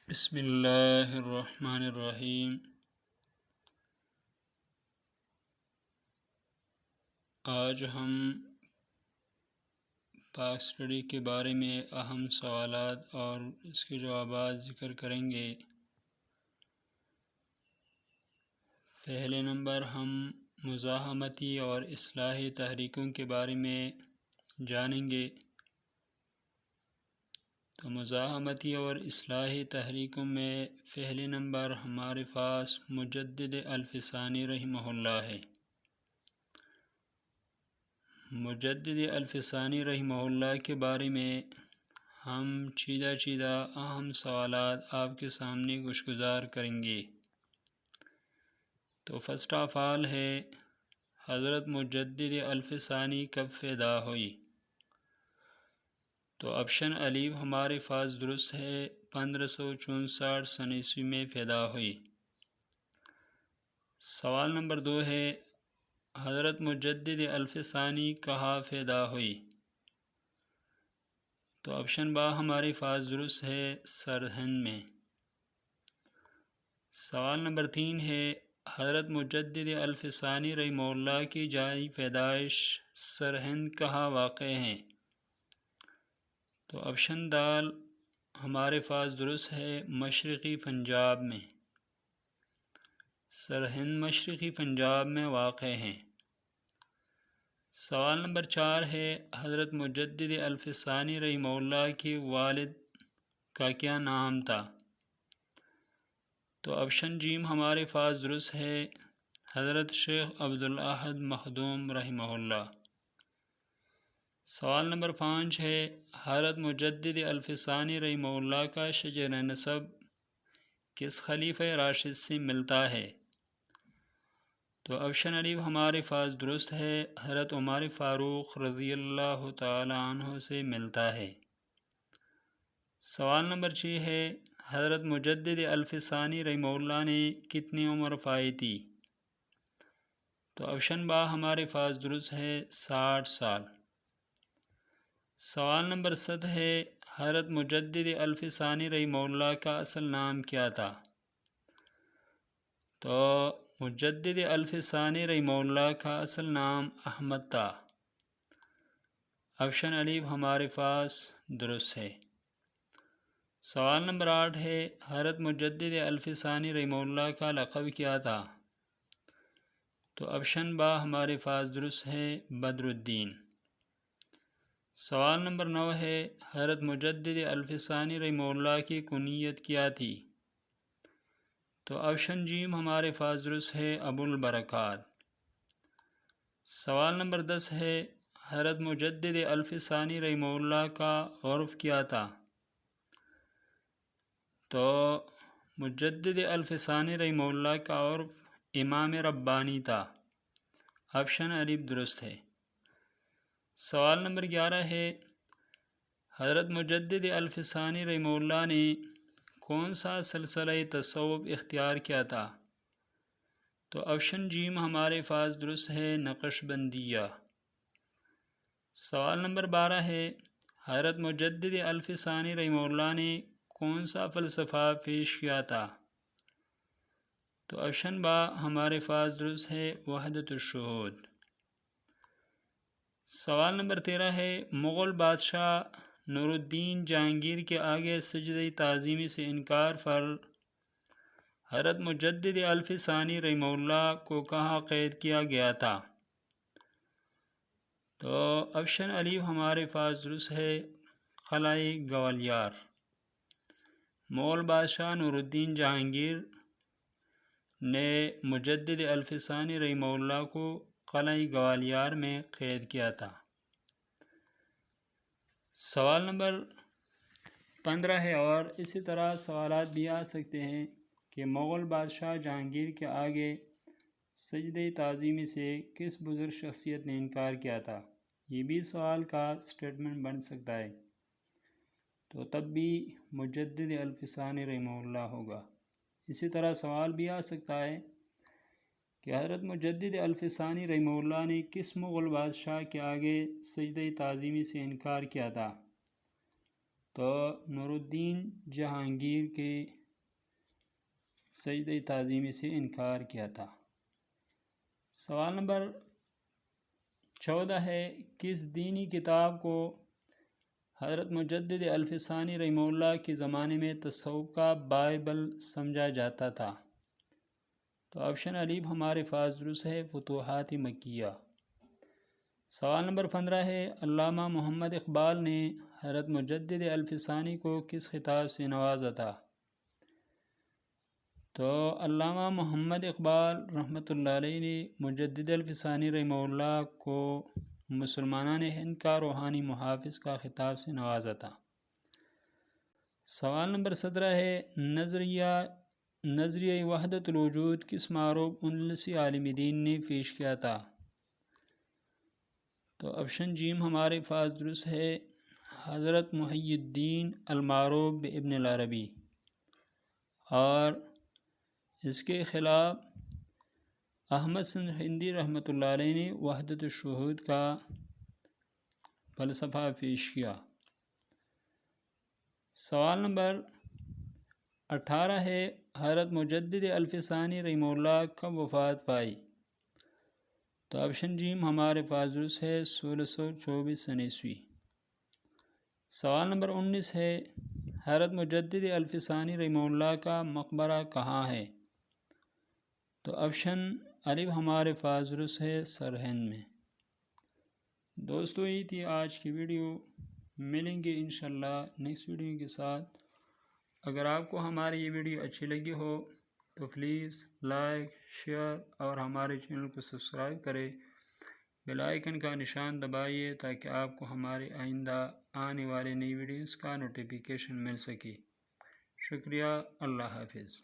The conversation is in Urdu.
بسم اللہ الرحمن الرحیم۔ آج ہم پاک اسٹڈی کے بارے میں اہم سوالات اور اس کے جوابات ذکر کریں گے۔ پہلے نمبر ہم مزاحمتی اور اصلاحی تحریکوں کے بارے میں جانیں گے۔ تو مزاحمتی اور اصلاحی تحریکوں میں پہلے نمبر ہمارے پاس مجدد الفسانی رحمہ اللہ ہے۔ مجدد الفسانی رحمہ اللہ کے بارے میں ہم چیدہ اہم سوالات آپ کے سامنے گزار کریں گے۔ تو فرسٹ آف آل ہے، حضرت مجدد الفسانی کب پیدا ہوئی؟ تو آپشن الف ہمارے پاس درست ہے، 1564 سن عیسوی میں پیدا ہوئی۔ سوال نمبر 2 ہے، حضرت مجدد الفسانی کہاں پیدا ہوئی؟ تو آپشن با ہمارے پاس درست ہے، سرہند میں۔ سوال نمبر 3 ہے، حضرت مجدد الفسانی رحمہ اللہ کی جائے پیدائش سرہند کہاں واقع ہیں؟ تو آپشن دال ہمارے پاس درست ہے، مشرقی پنجاب میں۔ سرہند مشرقی پنجاب میں واقع ہیں۔ سوال نمبر 4 ہے، حضرت مجدد الفسانی رحمہ اللہ کے والد کا کیا نام تھا؟ تو آپشن جیم ہمارے پاس درست ہے، حضرت شیخ عبدالاحد مخدوم رحمہ اللہ۔ سوال نمبر 5 ہے، حضرت مجدد الفسانی رحمہ اللہ کا شجر نسب کس خلیفہ راشد سے ملتا ہے؟ تو آپشن الف ہمارے پاس درست ہے، حضرت عمر فاروق رضی اللہ تعالی عنہ سے ملتا ہے۔ سوال نمبر 6 ہے، حضرت مجدد الفسانی رحمہ اللہ نے کتنی عمر پائی تھی؟ تو آپشن با ہمارے پاس درست ہے، 60 سال۔ سوال نمبر 7 ہے، حضرت مجدد الفسانی رحمہ اللہ کا اصل نام کیا تھا؟ تو مجدد الفسانی رحمہ اللہ کا اصل نام احمد تھا۔ آپشن الف ہمارے پاس درست ہے۔ سوال نمبر 8 ہے، حضرت مجدد الفسانی رحمہ اللہ کا لقب کیا تھا؟ تو آپشن با ہمارے پاس درست ہے، بدر الدین۔ سوال نمبر 9 ہے، حضرت مجدد الفسانی رحمہ اللہ کی کنیت کیا تھی؟ تو آپشن جیم ہمارے پاس درست ہے، ابو البرکات۔ سوال نمبر 10 ہے، حضرت مجدد الفسانی رحمہ اللہ کا عرف کیا تھا؟ تو مجدد الفسانی رحمہ اللہ کا عرف امام ربانی تھا۔ آپشن الف درست ہے۔ سوال نمبر 11 ہے، حضرت مجدد الفسانی رحمہ اللہ نے کون سا سلسلہ تصوف اختیار کیا تھا؟ تو آپشن جیم ہمارے پاس درست ہے، نقش بندیہ۔ سوال نمبر 12 ہے، حضرت مجدد الفسانی رحمہ اللہ نے کون سا فلسفہ پیش کیا تھا؟ تو آپشن با ہمارے پاس درست ہے، وحدت الشہود۔ سوال نمبر 13 ہے، مغل بادشاہ نور الدین جہانگیر کے آگے سجدہ تعظیمی سے انکار پر حضرت مجدد الفسانی رحمہ اللہ کو کہاں قید کیا گیا تھا؟ تو آپشن الف ہمارے پاس درست ہے، قلعہ گوالیار۔ مغل بادشاہ نور الدین جہانگیر نے مجدد الفسانی رحمہ اللہ کو قلعہ گوالیار میں قید کیا تھا۔ سوال نمبر 15 ہے، اور اسی طرح سوالات بھی آ سکتے ہیں کہ مغل بادشاہ جہانگیر کے آگے سجدہ تعظیمی سے کس بزرگ شخصیت نے انکار کیا تھا؟ یہ بھی سوال کا سٹیٹمنٹ بن سکتا ہے، تو تب بھی مجدد الفسانی رحمہ اللہ ہوگا۔ اسی طرح سوال بھی آ سکتا ہے کہ حضرت مجدد الفسانی رحمہ اللہ نے کس مغل بادشاہ کے آگے سجدہ تعظیمی سے انکار کیا تھا؟ تو نور الدین جہانگیر کے سجدہ تعظیمی سے انکار کیا تھا۔ سوال نمبر 14 ہے، کس دینی کتاب کو حضرت مجدد الفسانی رحمہ اللہ کے زمانے میں تصوف کا بائبل سمجھا جاتا تھا؟ تو آپشن الف ہمارے پاس درست ہے، فتوحات مکیہ۔ سوال نمبر 15 ہے، علامہ محمد اقبال نے حضرت مجدد الفسانی کو کس خطاب سے نوازا تھا؟ تو علامہ محمد اقبال رحمۃ اللہ علیہ نے مجدد الفسانی رحمہ اللہ کو مسلمانان ہند کا روحانی محافظ کا خطاب سے نوازا تھا۔ سوال نمبر 17 ہے، نظریہ وحدت الوجود کس معروف اندلسی عالم دین نے پیش کیا تھا؟ تو آپشن جیم ہمارے پاس درست ہے، حضرت محی الدین المعروف بابن العربی۔ اور اس کے خلاف احمد سندھی رحمۃ اللہ علیہ نے وحدت الشہود کا فلسفہ پیش کیا۔ سوال نمبر 18 ہے، حضرت مجدد الفسانی رحمہ اللہ کب وفات پائی؟ تو آپشن جیم ہمارے پاس درست ہے، 1624 عیسوی۔ سوال نمبر 19 ہے، حضرت مجدد الفسانی رحمہ اللہ کا مقبرہ کہاں ہے؟ تو آپشن الف ہمارے پاس درست ہے، سرہند میں۔ دوستو یہ تھی آج کی ویڈیو، ملیں گے انشاءاللہ نیکسٹ ویڈیو کے ساتھ۔ اگر آپ کو ہماری یہ ویڈیو اچھی لگی ہو تو پلیز لائک، شیئر اور ہمارے چینل کو سبسکرائب کریں، بیل آئیکن کا نشان دبائیے تاکہ آپ کو ہماری آئندہ آنے والے نئی ویڈیوز کا نوٹیفیکیشن مل سکے۔ شکریہ، اللہ حافظ۔